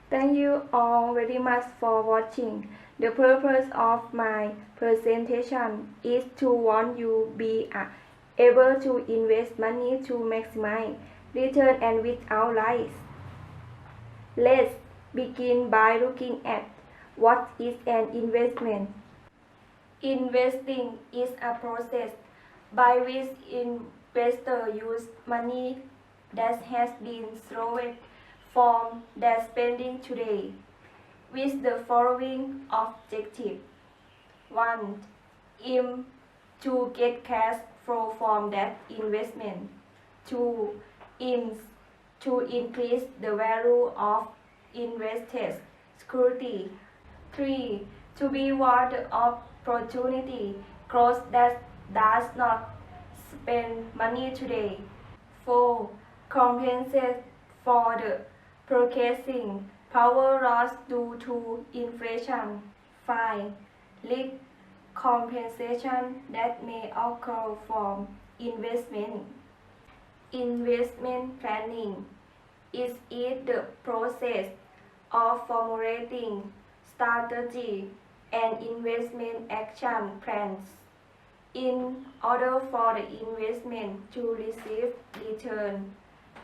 Thank you all very much for watching. The purpose of my presentation is to want you be able to invest money to maximize return and without lies. Let's begin by looking at what is an investment. Investing is a process by which investors use money that has been saved from their spending today with the following objective. 1. Aim to get cash flow from that investment. 2. Aims to increase the value of invested security. 3. To be reward the opportunity cost that does not spend money today. 4. Compensate for the purchasing power loss due to inflation. 5. Risk compensation that may occur from investment. Investment planning is the process of formulating strategy and investment action plans in order for the investment to receive return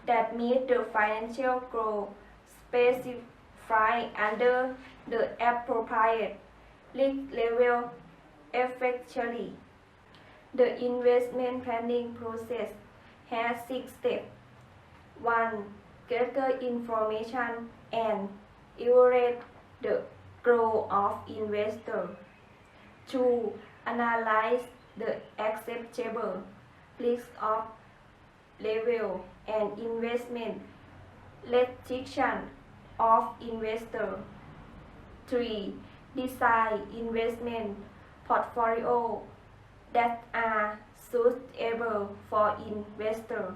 that meet the financial goal specified under the appropriate risk level effectively. The investment planning process has 6 steps. 1. Gather information and evaluate the goal of investor. 2. Analyze the acceptable risk of level and investment restriction of investor. 3. Design investment portfolio that are suitable for investor.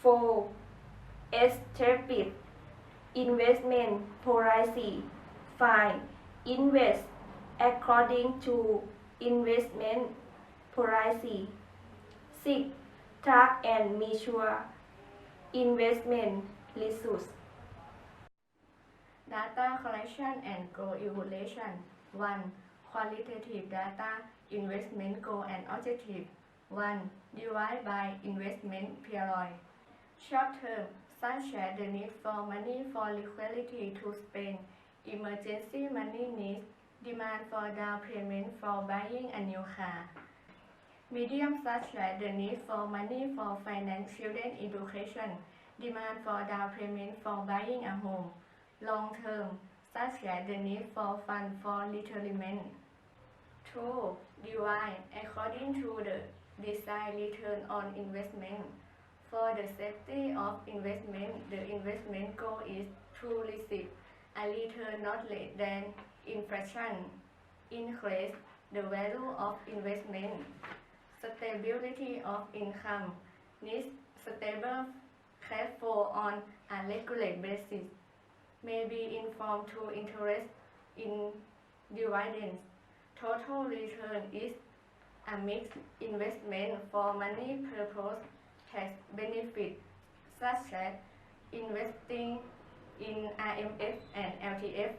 4. Establish investment policy. 5. Invest according to investment policy. 6. Track and measure investment results. Data collection and goal evaluation. 1. Qualitative data, investment goal and objective. 1. Divide by investment period. Short term, such as the need for money for liquidity to spend, emergency money needs, demand for down payment for buying a new car. Medium, such as the need for money for finance children education, demand for down payment for buying a home. Long term, such as the need for funds for retirement. 2. Divide according to the desired return on investment. For the safety of investment, the investment goal is to receive a return not less than inflation. Increase the value of investment. Stability of income needs stable cash flow on a regular basis. May be in form to interest in dividends. Total return is a mixed investment for money purpose tax benefit, such as investing in RMF and LTF.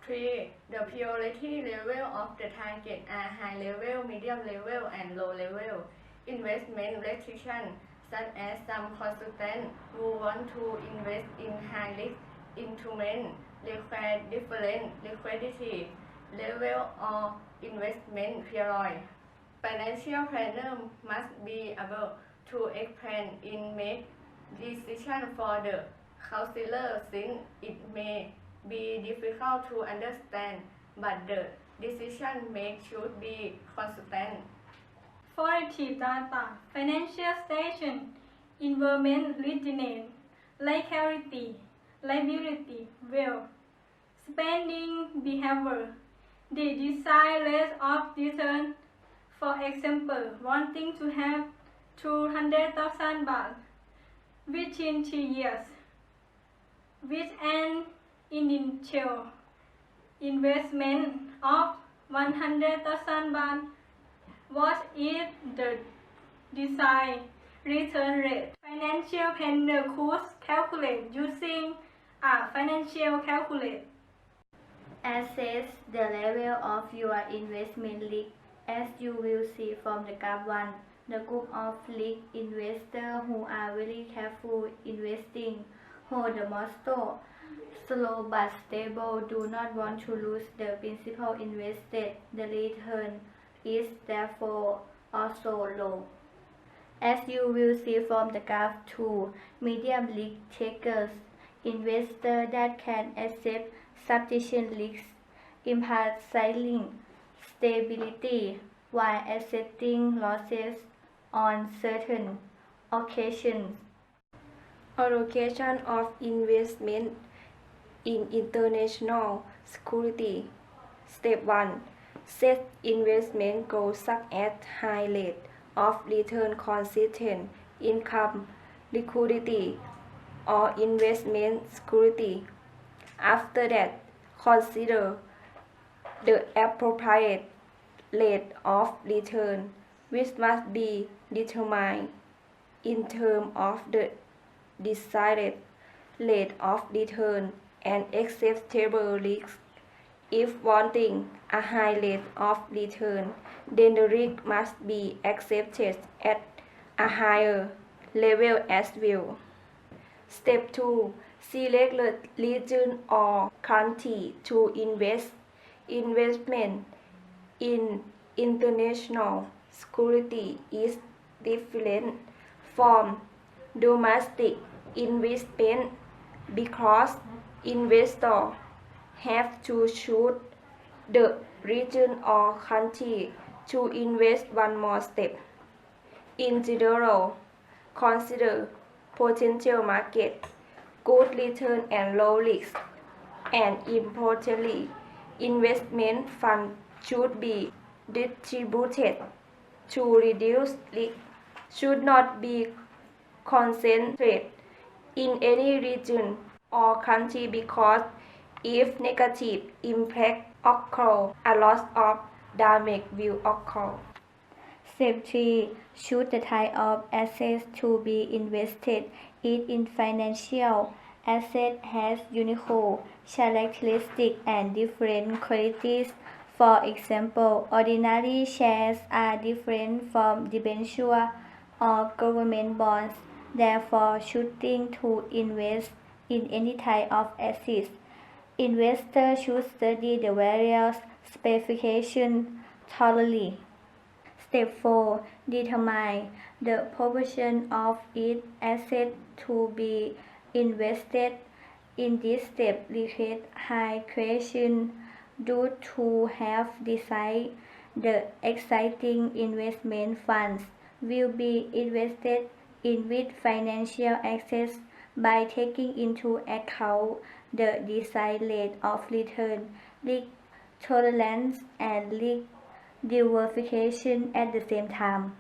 3. The priority level of the target are high level, medium level, and low level. Investment restriction, such as some consultants who want to invest in high risk instruments require different liquidity level or investment period. Financial planner must be able to explain in make decision for the counselor since it may be difficult to understand, but the decision made should be consistent. Qualitative data, financial station, environment originate, liquidity, liability, wealth, spending behavior, the desired rate of return. For example, wanting to have 200,000 baht within 3 years with an initial investment of 100,000 baht. What is the desired return rate? Financial planner could calculate using financial calculate. Assess the level of your investment risk. As you will see from the graph 1, the group of risk investors who are very careful investing hold the motto slow but stable, do not want to lose the principal invested. The return is therefore also low. As you will see from the graph 2, medium risk takers, investors that can accept sufficient risk, emphasizing stability while accepting losses on certain occasions. Allocation of investment in international security. Step 1. Set investment goals such as high rate of return, consistent income, liquidity, or investment security. After that, consider the appropriate rate of return, which must be determined in terms of the desired rate of return and acceptable risk. If wanting a high rate of return, then the risk must be accepted at a higher level as well. Step 2. Select the region or country to invest. Investment in international security is different from domestic investment because investors have to choose the region or country to invest. One more step. In general, consider potential market, good return and low risk, and importantly, investment funds should be distributed to reduce risk, should not be concentrated in any region or country because if negative impact occur, a loss of damage will occur. Step 3. Choose the type of assets to be invested in financial asset has unique characteristics and different qualities. For example, ordinary shares are different from debentures or government bonds. Therefore, choosing to invest in any type of assets, investors should study the various specifications thoroughly. Step 4. Determine the proportion of each asset to be invested. In this step, requires high question due to have decided the exciting investment funds will be invested in with financial assets by taking into account the desired rate of return, risk tolerance, and risk diversification at the same time.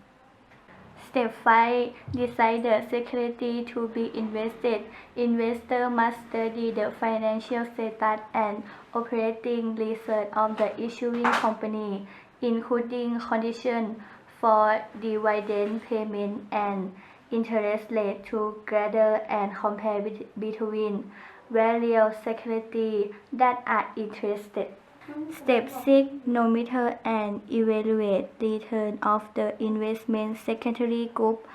Step 5. Decide the security to be invested. Investor must study the financial status and operating research of the issuing company, including conditions for dividend payment and interest rate to gather and compare between various securities that are interested. Step 6. Monitor and evaluate return of the investment secretary group.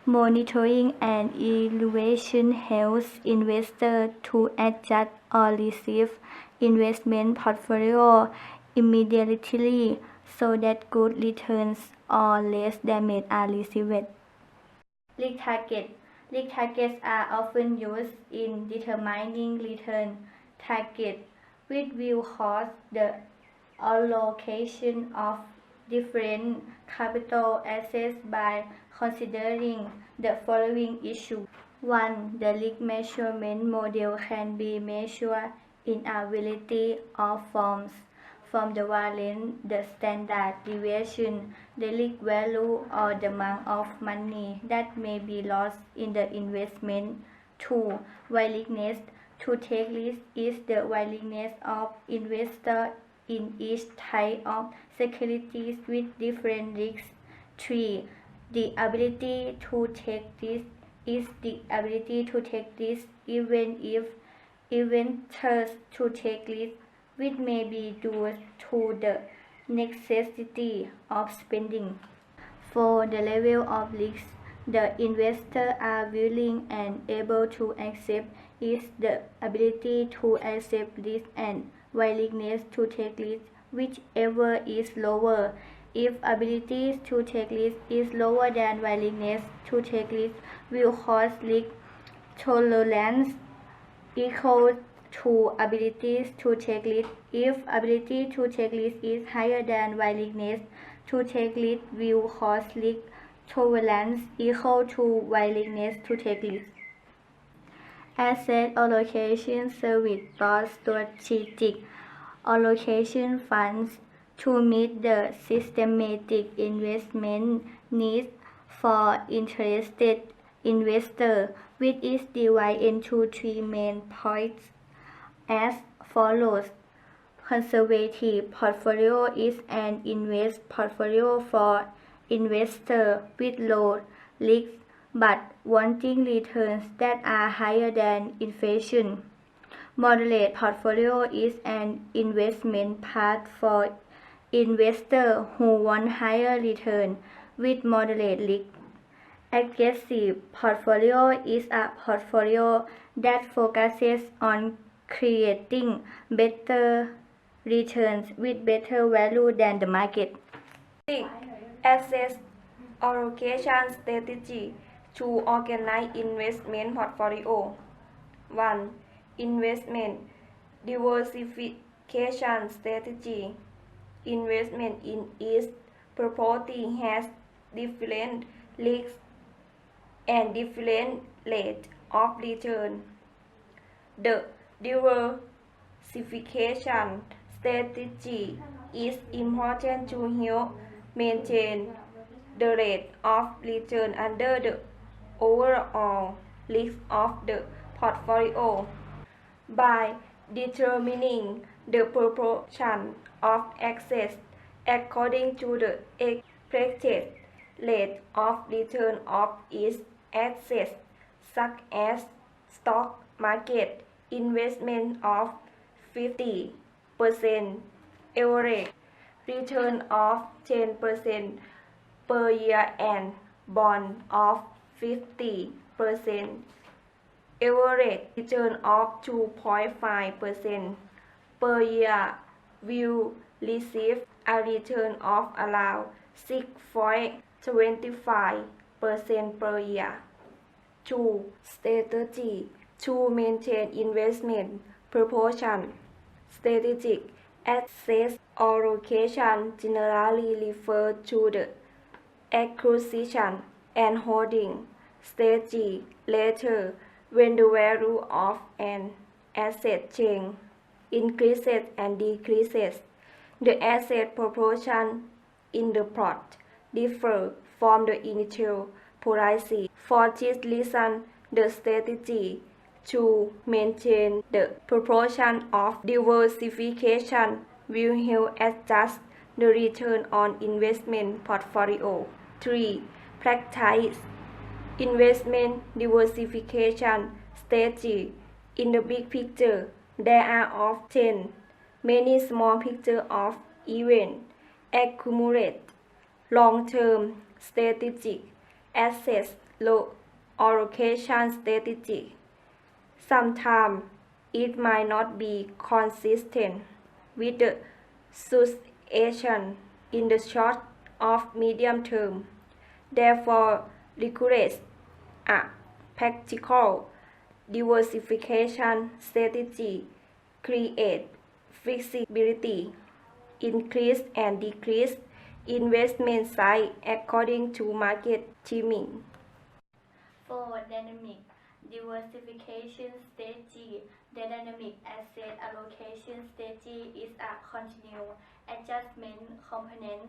Monitoring and evaluation helps investors to adjust or receive investment portfolio immediately so that good returns or less damage are received. Risk target. Risk targets are often used in determining return target, which will cause the allocation of different capital assets by considering the following issues. 1. The risk measurement model can be measured in a variety of forms, from the variance, the standard deviation, the risk value, or the amount of money that may be lost in the investment. 2. Willingness to take risk is the willingness of investors in each type of securities with different risks. 3. The ability to take risk is the ability to take risk even if investors to take risks, which may be due to the necessity of spending. For the level of risk the investors are willing and able to accept is the ability to accept risk and willingness to take risk, whichever is lower. If ability to take risk is lower than willingness to take risk, will cause risk tolerance equal to ability to take risk. If ability to take risk is higher than willingness to take risk, will cause risk tolerance equal to willingness to take risk. Asset allocation service or strategic allocation funds to meet the systematic investment needs for interested investors, which is divided into three main points as follows. Conservative portfolio is an invest portfolio for investors with low risk but wanting returns that are higher than inflation. Moderate portfolio is an investment path for investors who want higher return with moderate risk. Aggressive portfolio is a portfolio that focuses on creating better returns with better value than the market. 6. Asset allocation strategy to organize investment portfolio. 1. Investment diversification strategy. Investment in each property has different risks and different rates of return. The diversification strategy is important to help maintain the rate of return under the overall risk of the portfolio. By determining the proportion of assets according to the expected rate of return of each asset, such as stock market investment of 50% average return of 10% per year and bond of 50% average return of 2.5% per year will receive a return of around 6.25% per year. 2. Strategy to maintain investment proportion. Strategic asset allocation generally refers to the acquisition and holding strategy later when the value of an asset changes, increases and decreases. The asset proportion in the plot differs from the initial policy. For this reason, the strategy to maintain the proportion of diversification will help adjust the return on investment portfolio. 3. Practice investment diversification strategy. In the big picture, there are often many small pictures of events accumulate long-term strategic assets allocation strategy. Sometimes it might not be consistent with the situation in the short or medium term. Therefore, requires a practical diversification strategy create flexibility, increase and decrease investment size according to market timing. 4. Dynamic diversification strategy. The dynamic asset allocation strategy is a continuous adjustment component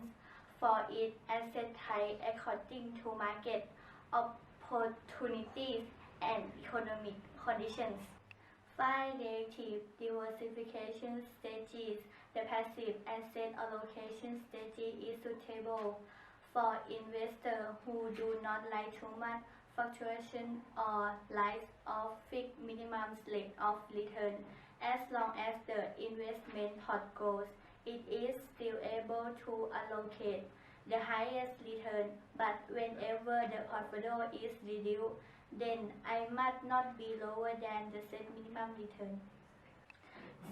for each asset type according to market opportunities and economic conditions. 5. Directive diversification strategies. The passive asset allocation strategy is suitable for investors who do not like too much fluctuation or rise of fixed minimum rate of return. As long as the investment pot grows, it is still able to allocate the highest return, but whenever the portfolio is reduced, then I must not be lower than the set minimum return.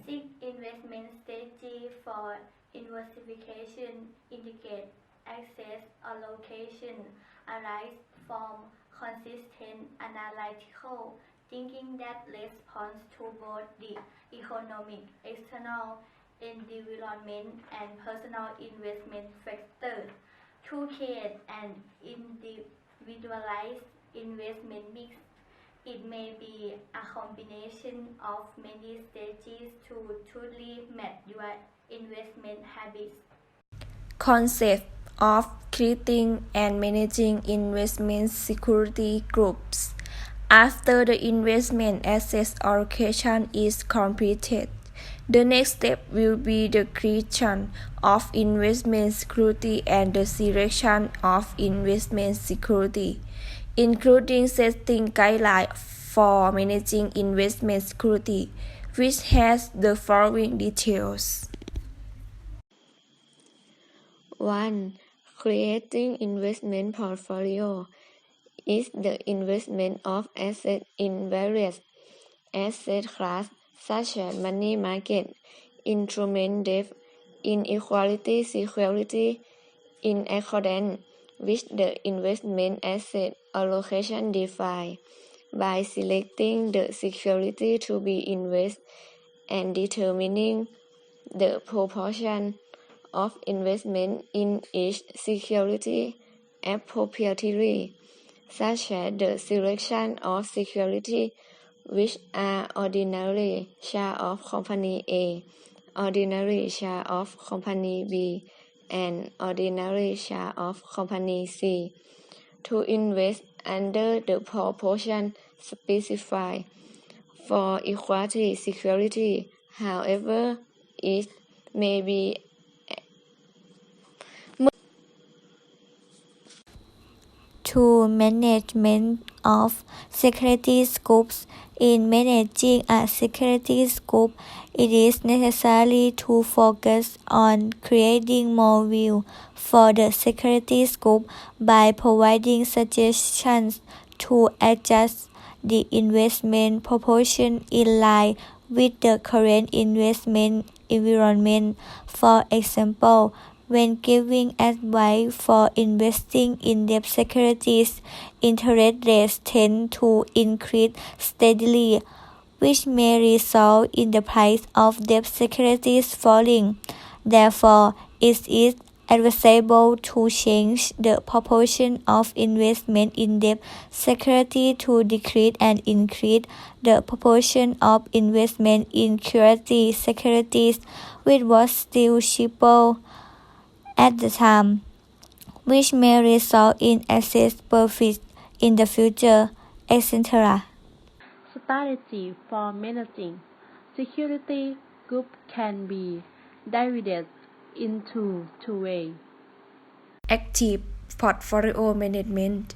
6. Investment strategy for diversification indicate access allocation arise from consistent analytical thinking that responds to both the economic, external environment and personal investment factors to create an individualized investment mix. It may be a combination of many strategies to truly match your investment habits. Concept of creating and managing investment security groups. After the investment asset allocation is completed, the next step will be the creation of investment security and the selection of investment security, including setting guidelines for managing investment security, which has the following details. 1. Creating investment portfolio is the investment of assets in various asset classes such as money market, instrument debt, inequality security in accordance with the investment asset allocation defined by selecting the security to be invested and determining the proportion of investment in each security appropriately, such as the selection of security which are ordinary share of company A, ordinary share of company B, and ordinary share of company C, to invest under the proportion specified for equity security. However, it may be to management of securities groups. In managing a securities group, it is necessary to focus on creating more value for the securities group by providing suggestions to adjust the investment proportion in line with the current investment environment. For example, when giving advice for investing in debt securities, interest rates tend to increase steadily, which may result in the price of debt securities falling. Therefore, it is advisable to change the proportion of investment in debt security to decrease and increase the proportion of investment in equity securities, which was still cheaper at the time, which may result in excess profits in the future, etc. Strategy for managing security group can be divided into two ways. Active portfolio management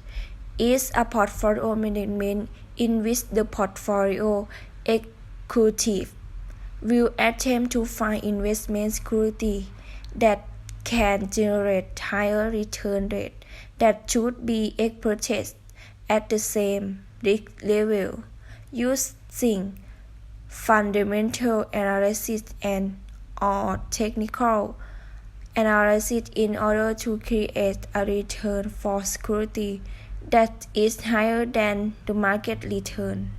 is a portfolio management in which the portfolio executive will attempt to find investment security that can generate higher return rate that should be purchased at the same risk level, using fundamental analysis and or technical analysis in order to create a return for security that is higher than the market return.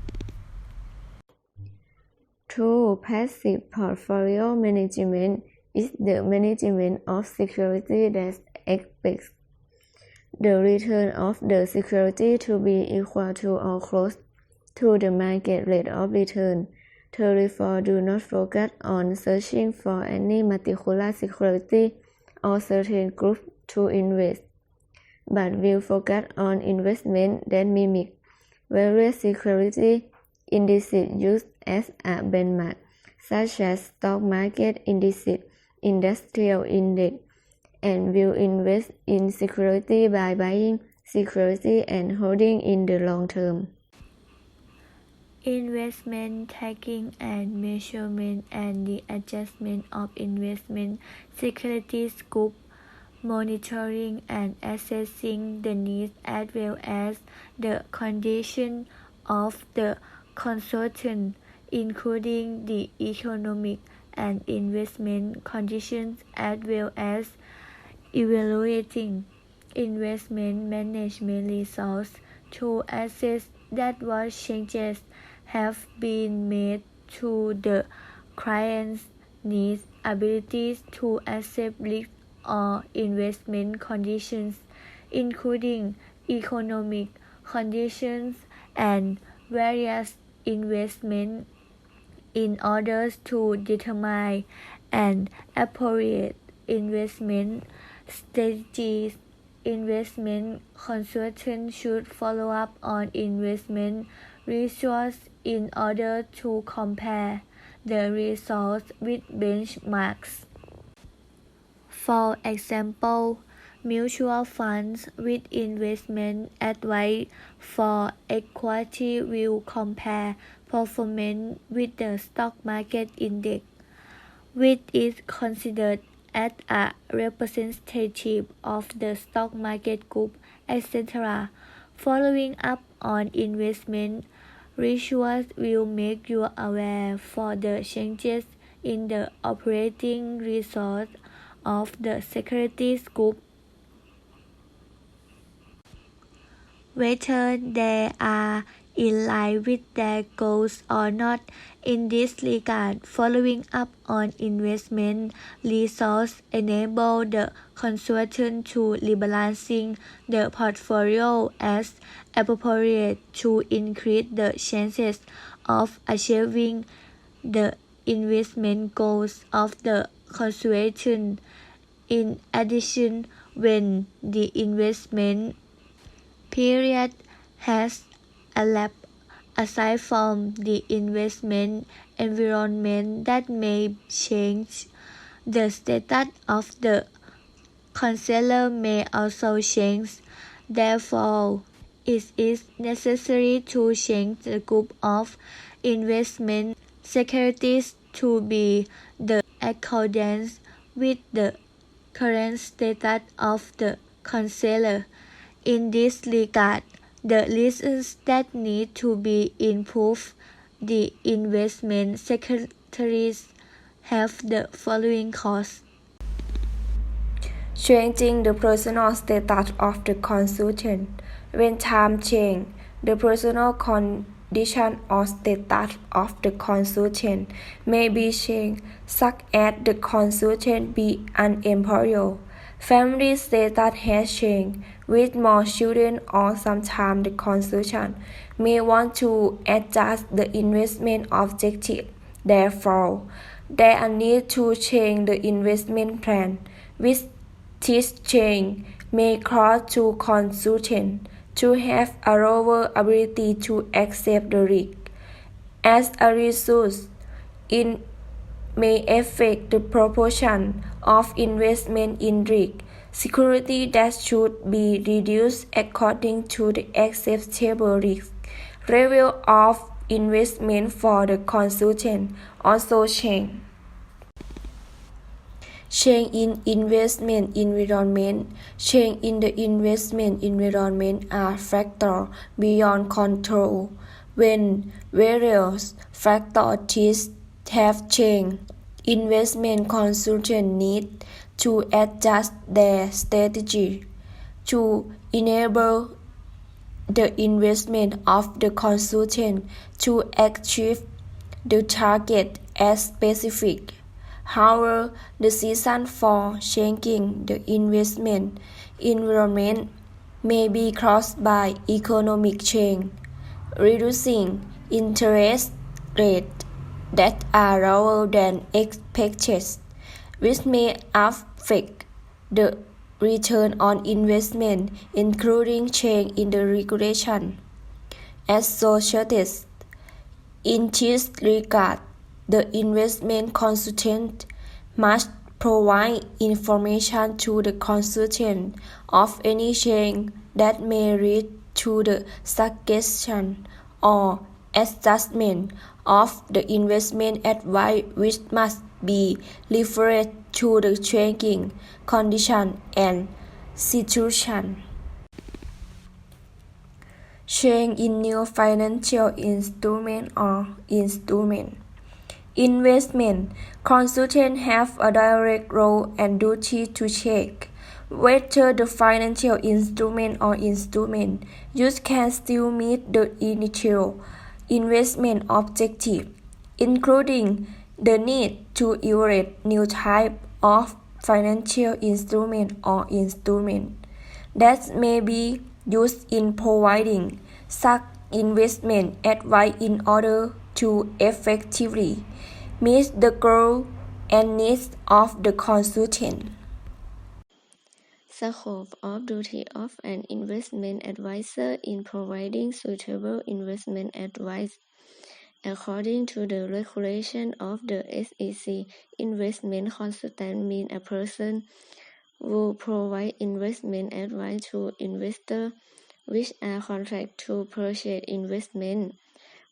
2. Passive portfolio management is the management of security that expects the return of the security to be equal to or close to the market rate of return. Therefore, do not focus on searching for any particular security or certain group to invest, but will focus on investment that mimic various security indices used as a benchmark, such as stock market indices, industrial index, and will invest in security by buying security and holding in the long term. Investment tracking and measurement and the adjustment of investment securities group, monitoring and assessing the needs as well as the condition of the consortium, including the economic and investment conditions as well as evaluating investment management resources to assess that what changes have been made to the client's needs, abilities to accept risk or investment conditions, including economic conditions and various investment in order to determine an appropriate investment strategies. Investment consultants should follow up on investment results in order to compare the results with benchmarks. For example, mutual funds with investment advice for equity will compare performance with the stock market index, which is considered as a representative of the stock market group, etc. Following up on investment results will make you aware for the changes in the operating results of the securities group, whether they are in line with their goals or not. In this regard, following up on investment results enable the consortium to rebalancing the portfolio as appropriate to increase the chances of achieving the investment goals of the consortium. In addition, when the investment period has elapsed, aside from the investment environment that may change, the status of the consumer may also change. Therefore, it is necessary to change the group of investment securities to be in accordance with the current status of the consumer. In this regard, the reasons that need to be improved the investment securities have the following causes. Changing the personal status of the consultant. When time change, the personal condition or status of the consultant may be changed, such as the consultant be unemployed. Family status has changed with more children, or sometimes the consultant may want to adjust the investment objective. Therefore, there are need to change the investment plan, which this change may cause to consultant to have a lower ability to accept the risk. As a result, it may affect the proportion of investment in risk security that should be reduced according to the acceptable risk level of investment for the consultant. Also change in investment environment. Change in the investment environment are factors beyond control. When various factors have changed, investment consultants need to adjust their strategy to enable the investment of the consultant to achieve the target as specific. However, decisions for changing the investment environment may be caused by economic change, reducing interest rates that are lower than expected, which may affect the return on investment, including change in the regulation associated. In this regard, the investment consultant must provide information to the consultant of any change that may lead to the suggestion or adjustment of the investment advice which must be referred to the changing condition and situation. Change in new financial instrument or instrument. Investment consultants have a direct role and duty to check whether the financial instrument or instrument used can still meet the initial investment objective, including the need to evaluate new type of financial instrument or instrument that may be used in providing such investment advice in order to effectively meet the goals and needs of the consultant. Scope of duty of an investment advisor in providing suitable investment advice. According to the regulation of the SEC, investment consultant means a person who provide investment advice to investors which are contracted to purchase investment,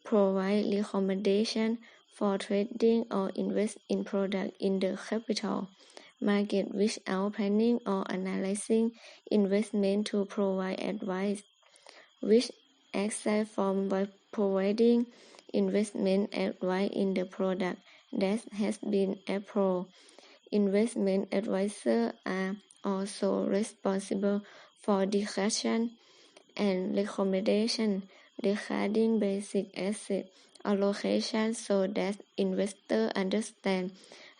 provide recommendations for trading or invest in products in the capital market without planning or analyzing investment to provide advice, which aside from providing investment advice in the product that has been approved. Investment advisors are also responsible for discussion and recommendation regarding basic asset allocation so that investors understand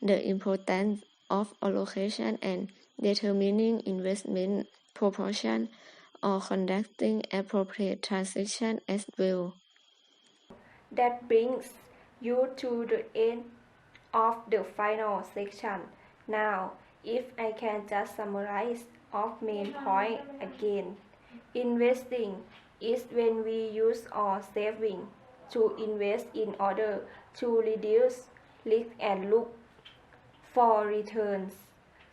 the importance of allocation and determining investment proportion or conducting appropriate transactions as well. That brings you to the end of the final section. Now, if I can just summarize of main point again. Investing is when we use our savings to invest in order to reduce risk and look for returns.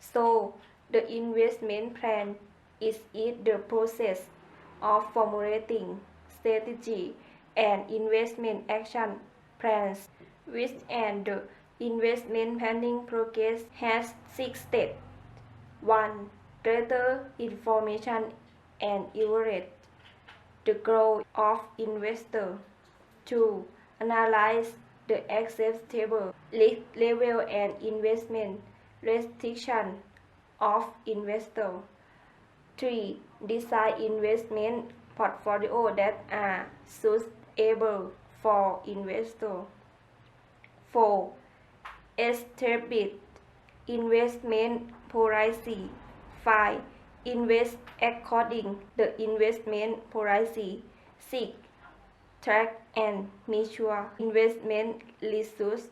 So, the investment plan is the process of formulating strategy and investment action plans, which and the investment planning process has 6 steps. 1. Gather information and evaluate the growth of investor. 2. Analyze the acceptable risk level and investment restriction of investor. 3. Design investment portfolio that are suitable for investor. 4. Establish investment policy. 5. Invest according the investment policy. 6. Track and measure investment results